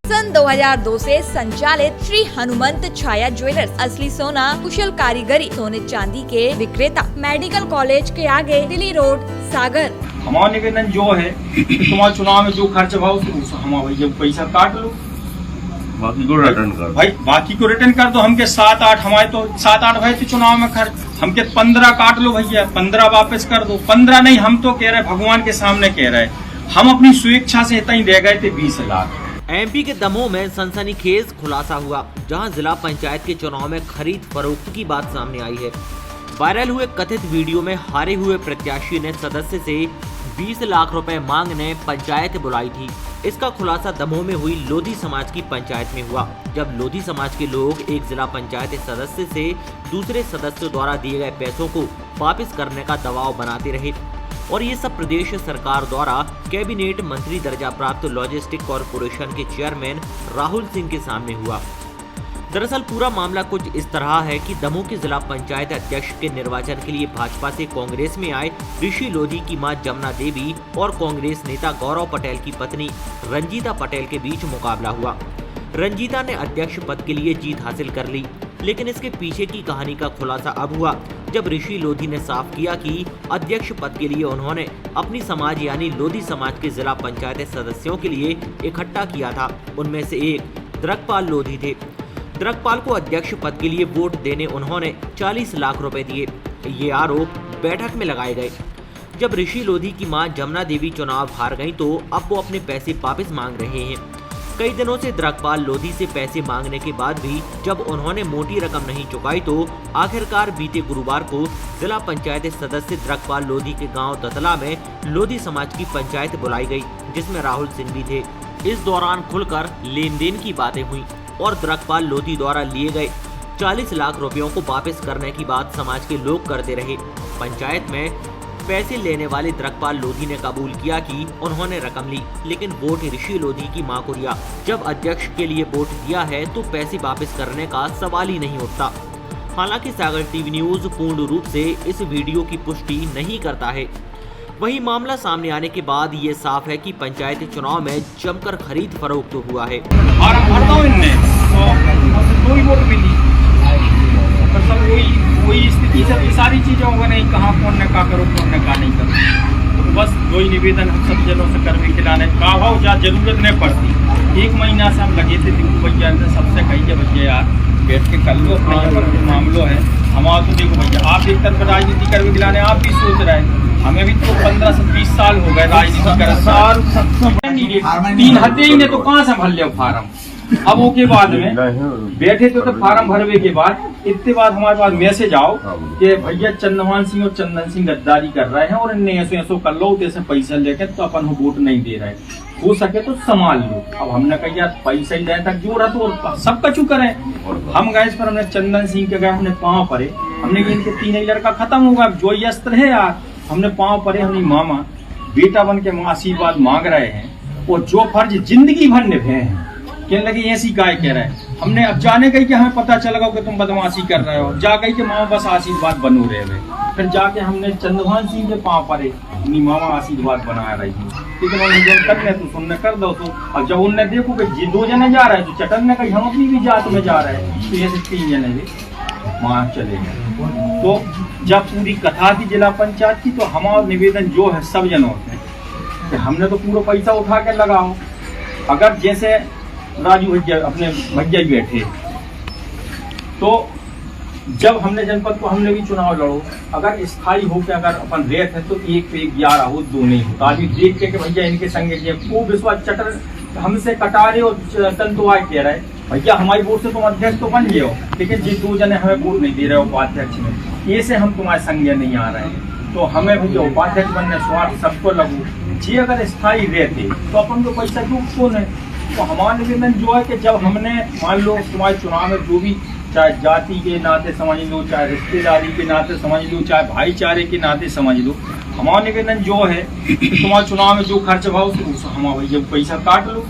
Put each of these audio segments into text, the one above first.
सन 2002 से संचालित श्री हनुमंत छाया ज्वेलर्स असली सोना कुशल कारीगरी सोने चांदी के विक्रेता मेडिकल कॉलेज के आगे दिल्ली रोड सागर। हमारा निवेदन जो है तुम्हारे चुनाव में जो खर्च भाव हम भैया पैसा काट लो, बाकी को रिटर्न कर भाई, बाकी को रिटर्न कर दो। हमके 7-8 हमारे तो 7-8 भाई थे चुनाव में खर्च, हमके 15 काट लो भैया, 15 वापस कर दो। 15 नहीं, हम तो कह रहे भगवान के सामने कह रहे हम अपनी स्वेच्छा से इतना ही दे गए थे 20 लाख। एमपी के दमोह में सनसनीखेज खुलासा हुआ, जहां जिला पंचायत के चुनाव में खरीद फरोख्त की बात सामने आई है। वायरल हुए कथित वीडियो में हारे हुए प्रत्याशी ने सदस्य से 20 लाख रुपए मांगने पंचायत बुलाई थी। इसका खुलासा दमोह में हुई लोधी समाज की पंचायत में हुआ, जब लोधी समाज के लोग एक जिला पंचायत सदस्य से दूसरे सदस्य द्वारा दिए गए पैसों को वापस करने का दबाव बनाते रहे और ये सब प्रदेश सरकार द्वारा कैबिनेट मंत्री दर्जा प्राप्त लॉजिस्टिक कॉरपोरेशन के चेयरमैन राहुल सिंह के सामने हुआ। दरअसल पूरा मामला कुछ इस तरह है कि दमोह के जिला पंचायत अध्यक्ष के निर्वाचन के लिए भाजपा से कांग्रेस में आए ऋषि लोधी की मां जमुना देवी और कांग्रेस नेता गौरव पटेल की पत्नी रंजीता पटेल के बीच मुकाबला हुआ। रंजीता ने अध्यक्ष पद के लिए जीत हासिल कर ली, लेकिन इसके पीछे की कहानी का खुलासा अब हुआ जब ऋषि लोधी ने साफ किया कि अध्यक्ष पद के लिए उन्होंने अपनी समाज यानी लोधी समाज के जिला पंचायत सदस्यों के लिए इकट्ठा किया था। उनमें से एक द्रकपाल लोधी थे। द्रकपाल को अध्यक्ष पद के लिए वोट देने उन्होंने 40 लाख रुपए दिए। ये आरोप बैठक में लगाए गए। जब ऋषि लोधी की मां जमुना देवी चुनाव हार गईं तो अब वो अपने पैसे वापस मांग रहे हैं। कई दिनों से द्रकपाल लोधी से पैसे मांगने के बाद भी जब उन्होंने मोटी रकम नहीं चुकाई तो आखिरकार बीते गुरुवार को जिला पंचायत सदस्य द्रकपाल लोधी के गाँव दतला में लोधी समाज की पंचायत बुलाई गयी, जिसमें राहुल सिंह भी थे। इस दौरान खुलकर लेन देन की बातें हुई और द्रकपाल लोधी द्वारा लिए गए 40 लाख रुपयों को वापस करने की बात समाज के लोग करते रहे। पंचायत में पैसे लेने वाले द्रकपाल लोधी ने कबूल किया कि उन्होंने रकम ली, लेकिन वोट ऋषि लोधी की मां को दिया। जब अध्यक्ष के लिए वोट दिया है तो पैसे वापस करने का सवाल ही नहीं उठता। हालांकि सागर टीवी न्यूज पूर्ण रूप से इस वीडियो की पुष्टि नहीं करता है। वहीं मामला सामने आने के बाद ये साफ है कि पंचायत चुनाव में जमकर खरीद फरोख्त हुआ है। कोई वोट मिली तो सब वही स्थिति सब सारी चीजें होगा नहीं, कहाँ कौन ने का करो कौन ने का नहीं करो। तो बस वही निवेदन हम सब जनों से कर भी खिलाने का भाव जहाँ जरूरत नहीं पड़ती। 1 महीना से हम लगे थे भैया सबसे कही भैया यार बैठ के कर लो अपने मामलों है। हमारा तो देखो भैया आप एक तरफ राजनीति कर भी खिलाने आप भी सोच रहे हैं, हमें भी तो 15 से 20 साल हो गए राजनीति कर 3 हते ही ने तो कहाँ संभल लिया फार्म। अब वो के बाद में बैठे तो फार्म भरवे के बाद इतने बाद हमारे पास मैसेज आओ कि भैया चंद्रभान सिंह और चंदन सिंह गद्दारी कर रहे हैं और इन्हें ऐसो कर लो जैसे पैसा लेके तो अपन वोट नहीं दे रहे, हो सके तो संभाल लो। अब हमने कहा यार पैसा ही देने तक जो रहा तो सब कचू करें। हम गए इस पर हमने चंदन सिंह के गए, हमने पाँव पड़े, हमने इनके 3 लड़का खत्म होगा जो ये अस्त्र है यार। हमने पाँव पड़े, हमने मामा बेटा बन के आशीर्वाद मांग रहे हैं और जो फर्ज जिंदगी भर निभे हैं कहने लगे ऐसी काय कह रहे हैं। हमने अब जाने गई कि हमें पता चलेगा कि तुम बदमाशी कर रहे हो, जा गई कि मामा बस आशीर्वाद बनू रहे हुए। फिर जाके हमने चंद्रभान सिंह के पाँव पड़े, अपनी मामा आशीर्वाद बना रही थी कि करने तो सुनने कर दो। तो अब जब उनने देखो कि 2 जने जा रहे हैं तो चटन ने कही हम अपनी भी जात में जा रहे हैं, तो ऐसे 3 जने भी वहाँ चले गए। तो जब पूरी कथा थी जिला पंचायत की तो हमारा निवेदन जो है सब जनों से कि हमने तो पूरा पैसा उठा के लगाओ। अगर जैसे राजू भैया अपने भैया ही बैठे तो जब हमने जनपद को हमने भी चुनाव लड़ो, अगर स्थायी हो के अगर अपन रेत है तो 1 पे 11 हो 2 नहीं होता। अभी देख के भैया इनके संगे वो विश्वास चटर हमसे कटा रहे और तंतुआ कह रहे भैया हमारी वोट से तुम अध्यक्ष तो बन गए हो, लेकिन जिन 2 जने हमें वोट नहीं दे रहे हो उपाध्यक्ष में, ये से हम तुम्हारे संगे नहीं आ रहे हैं। तो हमें भैया उपाध्यक्ष बनने स्वार्थ सबको लगू जी। अगर स्थायी रहते तो अपन तो पैसा क्यों है। तो हमारा निवेदन जो है कि जब हमने मान लो तुम्हारे चुनाव में जो भी चाहे जाति के नाते समझ लो, चाहे रिश्तेदारी के नाते समझ लो, चाहे भाईचारे के नाते समझ लो, हमारा निवेदन जो है तुम्हारे चुनाव में जो खर्च भाव हमारा भैया पैसा काट लो,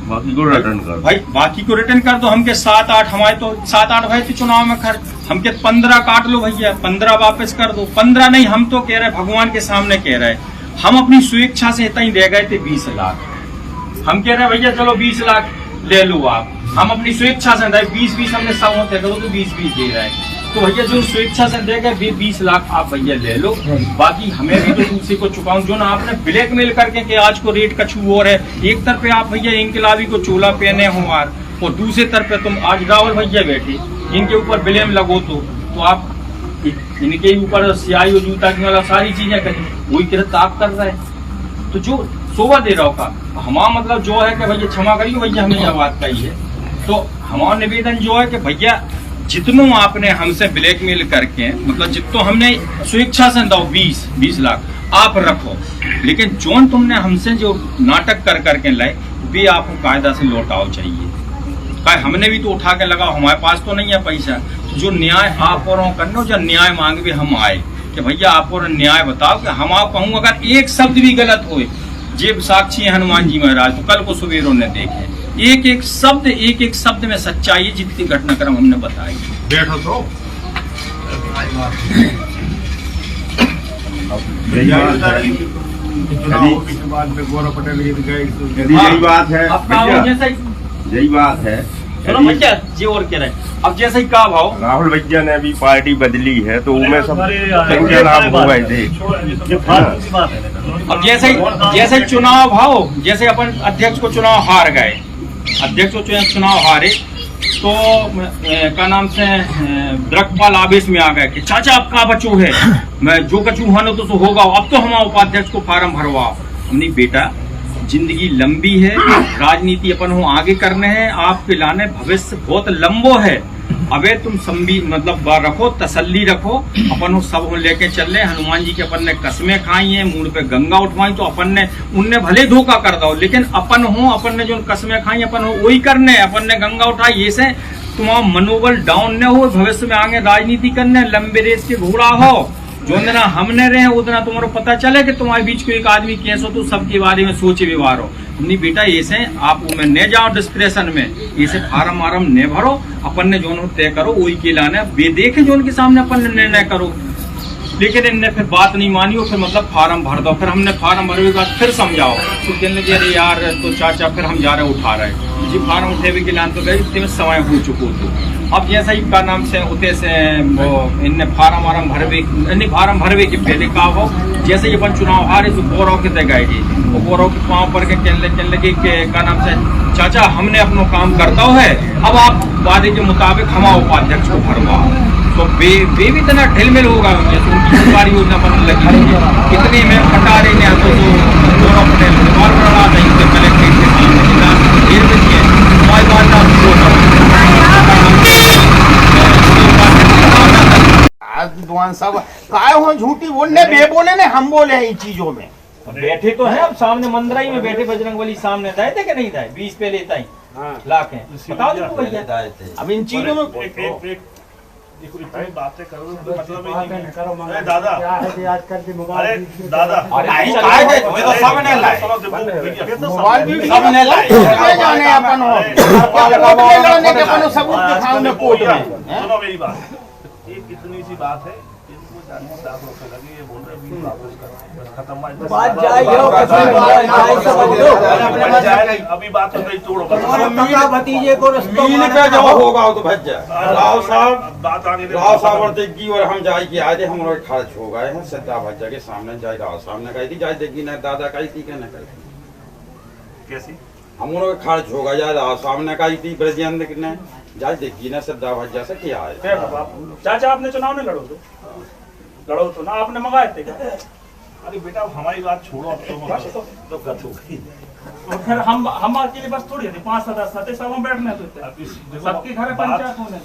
बाकी को रिटर्न कर भाई, बाकी को रिटर्न कर दो। हमके 7-8 हमारे तो 7-8 भाई थे चुनाव में खर्च, हमके 15 काट लो भैया, 15 वापस कर दो। 15 नहीं, हम तो कह रहे भगवान के सामने कह रहे हम अपनी स्वेच्छा से इतना ही दे गए थे 20 लाख। हम कह रहे हैं भैया चलो 20 लाख ले लो आप, हम अपनी स्वेच्छा से 20-20 हमने 100 तय करो तो 20-20 दे रहे हैं। तो भैया जो स्वेच्छा से देगा 20 लाख आप भैया ले लो, बाकी हमें भी तो दूसरे को चुकाऊं। जो ना आपने ब्लैकमेल करके कि आज को रेट कछू और है, एक तरफ आप भैया इनकलाबी को चोला पहने हो और दूसरे तरफ तुम आज राहुल भैया बैठे इनके ऊपर ब्लेम लगो तो आप इनके ऊपर सियाई और जूता की वाला सारी चीजें करी, वही गिरफ्तार कर रहे हैं। तो जो शोभा दे रहा का हमारा मतलब जो है कि भैया क्षमा करिए भैया हमें यह बात कही है। तो हमारा निवेदन जो है कि भैया जितनों आपने हमसे ब्लैकमेल करके मतलब जितनो हमने स्वेच्छा से दो 20 लाख आप रखो, लेकिन जो तुमने हमसे जो नाटक कर करके लाए वे आपको कायदा से लौटाओ चाहिए। हमने भी तो उठा के लगाओ, हमारे पास तो नहीं है पैसा। जो न्याय आप और करनो, जब न्याय मांग भी हम आए कि भैया आप और न्याय बताओ कि हम आप कहूँ अगर एक शब्द भी गलत होए, जेब साक्षी है हनुमान जी महाराज, तो कल को सुबेरों ने देखे एक एक शब्द में सच्चाई है जितनी घटनाक्रम हमने बताई। बैठो तो यही बात है, यही बात है। चलो भैया जी और कह रहे हैं अब जैसे ही कहा भाव राहुल भैया ने अभी पार्टी बदली है तो उनमें सब संख्या लाभ हो गए थे। अब जैसे चुनाव भाव जैसे अपन अध्यक्ष को चुनाव हार गए, अध्यक्ष को चुनाव हारे तो क्या नाम से द्रकपाल आवेश में आ गए कि चाचा आपका बच्चो है, मैं जो कचू हानो तो होगा, अब तो हमारा उपाध्यक्ष को फार्म भरवाओ। हमने बेटा जिंदगी लंबी है, राजनीति अपन हो आगे करने हैं, आपके लाने भविष्य बहुत लंबो है। अबे तुम मतलब रखो, तसल्ली रखो, अपन सब हो लेके चल रहे। हनुमान जी के अपन ने कसमें खाई हैं, मुंह पे गंगा उठवाई, तो अपन ने उनने भले धोखा कर दो, लेकिन अपन ने जो कसमें खाई अपन हो वही करने, अपन ने गंगा उठाई। ऐसे तुम्हारा मनोबल डाउन न हो, भविष्य में आगे राजनीति करने लंबे रेस के घोड़ा हो। जो दिन हमने रहे उतना तुम्हारा पता चले कि तुम्हारे बीच को एक आदमी कैसे हो तो सबके बारे में सोचे व्यवहार हो। नहीं बेटा ऐसे आप में न जाओ डिस्प्रेशन में, ऐसे फार्म वारम न भरो, अपन ने जो तय करो वही के लाने वे देखे जो उनके सामने अपन ने निर्णय करो। लेकिन इनने फिर बात नहीं मानी और फिर मतलब फार्म भर दो। फिर हमने फार्म भरने के बाद फिर समझाओ तो कहने लगे अरे यार तो चाचा फिर हम जा रहे उठा रहे जी फार्म उठे भी के लान तो गए इतने समय हो चुको तो अब जैसा ही का नाम से होते से वो इनने फार्म वारम भरवे के पहले का हो जैसे ही अपन चुनाव हारे तो गौरव के दे गए वो गौरव के पाँव पर के कहने लगे का नाम से चाचा हमने अपना काम करता है, अब आप वादे के मुताबिक हमारा उपाध्यक्ष को भरवाओ। तो वे भी इतना ढिलमिल होगा जैसे उनकी सरकारी योजना बनने लगी कितने में खटारे ने तो गौरव पटेल बना नहीं थे कलेक्ट्रेट के सामने जेल में दिए हमारी बात काय हो झूठी बोलने बे बोले ने हम बोले हैं इन चीजों में बैठे तो है अब सामने मंदराई में बैठे बजरंगबली सामने दाए थे कि नहीं दाए 20 पे लेता ही लाख है बताओ देखो भैया अब इन चीजों में बातें करो मतलब दादा अरे दादा सामने लाए मोबाइल भी सामने लाए जाने अपन हो सबूत दिखाओ ने कोर्ट में। सुनो मेरी बात, ये कितनी सी बात है, इनको 40 लाख रुपए लगे, ये बोल रहे 20 वापस करो, बस खत्म बात जाए। अभी बात तो छोड़ो, भतीजे को मिल पे जब होगा तो भज जाए। राव साहब की और हम जाए की आए थे, हम लोग खर्च हो गए हैं सत्ता भज्जा के सामने जाए। राव साहब ने कही थी जाए देगी ना दादा कही थी क्या न कही कैसी हम लोग खर्च हो गया। राव साहब ने कही थी ब्रजेंद्र ने जाए देगी ना सत्ता भज्जा से क्या है। चाचा आपने चुनाव नहीं लड़ो तो ना आपने मंगाए थे क्या? अरे बेटा हमारी बात छोड़ो, अब तो गत हो गई। और फिर हम अकेले बस थोड़ी है 5 सदस्य सब हम बैठने तो सबके घर पंचायत होने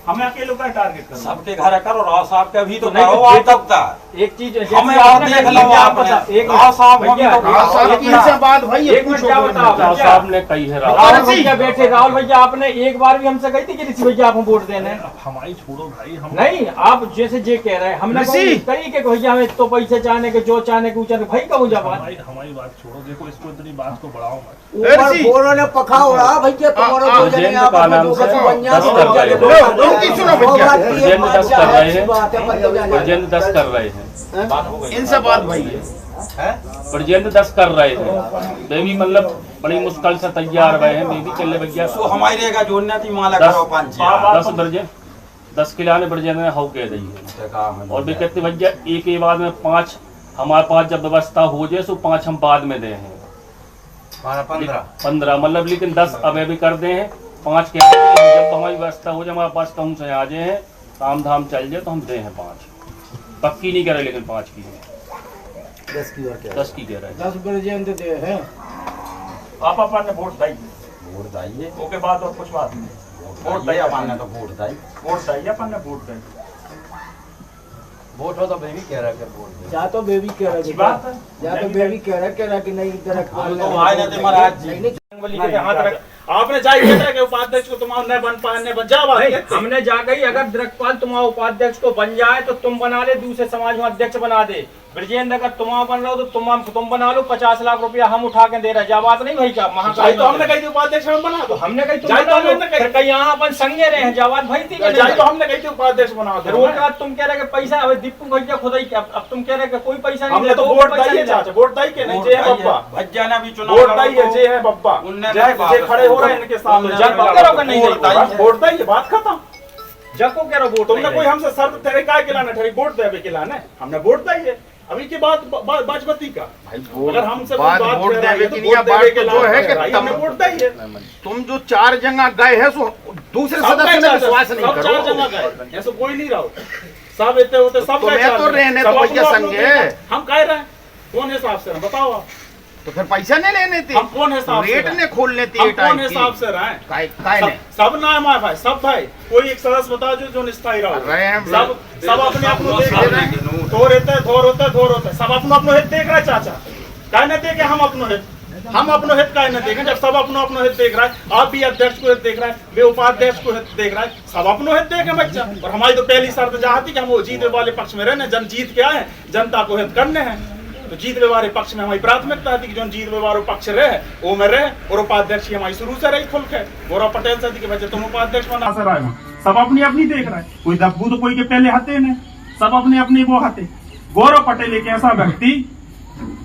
हमें अकेले का टारगेट करो, सबके घर करो। राव साहब के भी तो करो आप तब तक एक चीज हमें और देख लो आपने एक राव साहब से बात भाई एक मिनट क्या बताओ राव साहब ने कही है राहुल भैया बैठे राहुल भैया आपने एक बार भी हमसे कही थी कि ऋषि भैया आपको वोट देने हमारी छोड़ो भाई, हम नहीं आप जैसे जे कह रहे हैं हमने तरीके को भैया हमें तो पैसे चाहने के जो चाहने के ऊंचा भाई कहूँ जब हमारी बात छोड़ो, देखो इसको इतनी बात को बढ़ाओ मत। बोलो ने पखा उड़ा भैया तुम्हारा ब्रजेंद्र 10 कर रहे हैं इनसे बात भाई ब्रजेंद्र 10 कर रहे हैं बेबी मतलब बड़ी मुश्किल से तैयार हुए हैं बेबी चले भैया सो हमारी रहेगा जोड़ना थी माला करो 10 किलो ने बर्जे ने हो के दी है और भी कहते भैया एक ही बाद में 5 हमारे पास जब व्यवस्था हो जाए तो 5 हम बाद में दे हैं 15 मतलब लेकिन 10 अब भी कर दे हैं 5 के जब हमारी व्यवस्था हो जाए हमारे पास कहूँ से आ जाए हैं काम धाम चल जाए तो हम दे हैं 5 पक्की नहीं करे लेकिन 5 की है 10 की कह रहे हैं 10 बजे दे हैं आप अपन ने वोट दाइए ओके बाद और कुछ बात नहीं वोट दाइए अपन ने तो वोट दाइए अपन ने वोट दाइए वोट हो तो बेबी कह रहा है वोट या तो बेबी कह रहा है बात है या तो बेबी कह रहा कि नहीं इधर तो आए ना ते महाराज जी हाथ रख आपने चाहिए उपाध्यक्ष को तुम न बन पाए न बन जा बात हमने जा गई अगर दिरकपाल तुम्हारा उपाध्यक्ष को बन जाए तो तुम बना ले दूसरे समाज में अध्यक्ष बना दे ब्रजेंद्र अगर तुम बन रहे हो तो तुम बना लो 50 लाख रुपया हम उठा के दे रहे जा बात नहीं भाई क्या महाकाल तो हमने कही उपाध्यक्ष हम बना दो हमने कही तुम बना लो कहीं यहाँ अपन संगे रहे हैं जावाद भाई थी तो हमने कही उपाध्यक्ष बना दो रोज रात तुम कह रहे कि पैसा अब दीपू भैया खुद ही अब तुम कह रहे कि कोई पैसा नहीं हमने तो वोट दाइए चाचा वोट दाइए के नहीं जे है बब्बा भज्जा ने भी चुनाव वोट दाइए जे है बब्बा उनने जे खड़े हो रहे हैं इनके सामने वोट दाइए बात खत्म जको कह रहे वोट तुमने कोई हमसे शर्त ठहरी काय खिलाना ठहरी वोट देवे खिलाने हमने वोट दाइए अभी की बात बाजपति का अगर हमसे वोट देवे की नहीं बात तो जो है कि हमने वोट दाइए तुम जो 4 जगह गए हैं सो दूसरे सदस्य ने विश्वास नहीं करो 4 जगह गए ऐसा कोई नहीं रहो सब इतने होते सब तुम्हें तो रहने तो भैया संगे हम कह रहे हैं कौन हिसाब से बताओ आप तो फिर पैसा नहीं लेने थे हम कौन हिसाब से रेट ने खोल लेती हम कौन हिसाब से रहे सब नाम है भाई सब भाई कोई एक सदस्य बता जो निष्ठाई रहो सब अपने अपनो देख रहे हैं थोर होते सब अपनो हित देख रहे हैं चाचा कह न देखे हम अपनो हित कह न देखें जब सब अपनो हित देख रहा है आप भी अध्यक्ष को हित देख रहा है वे उपाध्यक्ष को हित देख रहा है सब अपनो हित देखे बच्चा और हमारी तो पहली शर्त चाहती कि हम वो जीतने वाले पक्ष में रहने जन जीत के आए जनता को हित करने हैं तो जीतने वाले पक्ष में हमारी प्राथमिकता थी कि जो जीतने वाले पक्ष रहे वो में रहे और उपाध्यक्ष की हमारी शुरू से रही खुल के गौरव पटेल से थी कि बच्चे तुम उपाध्यक्ष बना सब अपनी अपनी देख रहे हैं कोई दब्बू तो कोई के पहले हते ने सब अपने अपने वो हते गौरव पटेल एक ऐसा व्यक्ति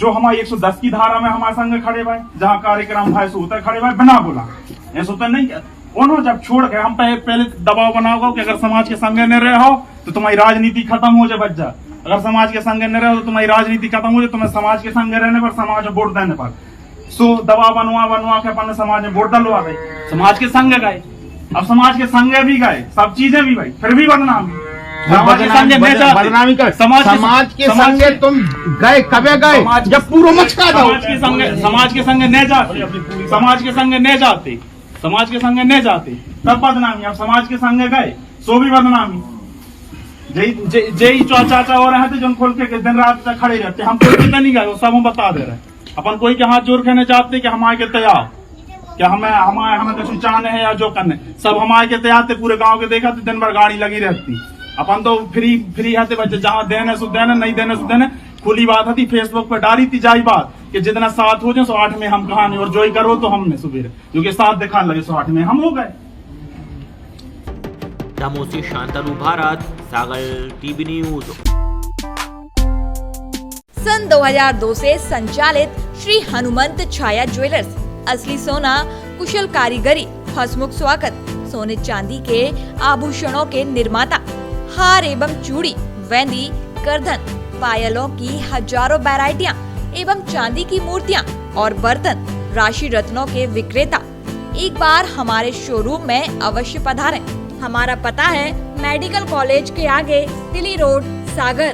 जो हमारी 110 की धारा में हमारे संग खड़े भाई जहाँ कार्यक्रम भाई सोते खड़े भाई बिना बोला ऐसा तो नहीं उन्होंने जब छोड़ के हम पहले दबाव बनाओ कि अगर समाज के संग न रहे हो तो तुम्हारी राजनीति खत्म हो जाए बच्चा अगर समाज के संग न रहे तो तुम्हारी राजनीति खत्म हो जाए तुम्हें समाज के संग रहने पर समाज में वोट देने पर सो दबाव बनवा के अपन समाज में वोट डलवा गए समाज के संग गए अब समाज के संग भी गए सब चीजें भी भाई फिर भी बदनाम बदनामी कर समाज के संगे तुम गए कबे गए जब पूरा मचका दो समाज के संग न जाते समाज के संग न जाते समाज के संग न जाते तब बदनामी अब समाज के संग गए सो भी बदनामी जय चाचा हो रहे थे जो खोल के दिन रात तक खड़े रहते हम कोई कितना नहीं गए वो सब हम बता दे रहे अपन कोई के हाथ जोड़ के नहीं चाहते कि हमारे के तैयार क्या हमें कुछ चाहने हैं या जो करने सब हमारे के तैयार थे पूरे गांव के देखा तो दिन भर गाड़ी लगी रहती अपन तो फ्री आते बच्चे जहाँ देने सु देने नहीं देने सु देने खुली बात थी फेसबुक पर डाली थी जाई बात कि जितना 7 हो जाए 8 में हम कहा नहीं और जो ही करो तो हमने सुबह जो कि 7 दिखाने लगे 8 में हम हो गए। दमोह से शांतनु भारत, सागर टीवी न्यूज। सन 2002 से संचालित श्री हनुमंत छाया ज्वेलर्स असली सोना कुशल कारीगरी हसमुख स्वागत सोने चांदी के आभूषणों के निर्माता हार एवं चूड़ी वेंदी करधन पायलों की हजारों वैरायटियां एवं चांदी की मूर्तियां और बर्तन राशि रत्नों के विक्रेता एक बार हमारे शोरूम में अवश्य पधारें। हमारा पता है मेडिकल कॉलेज के आगे तिली रोड सागर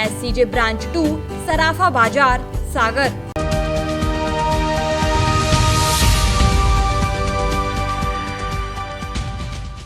SCJ ब्रांच 2 सराफा बाजार सागर।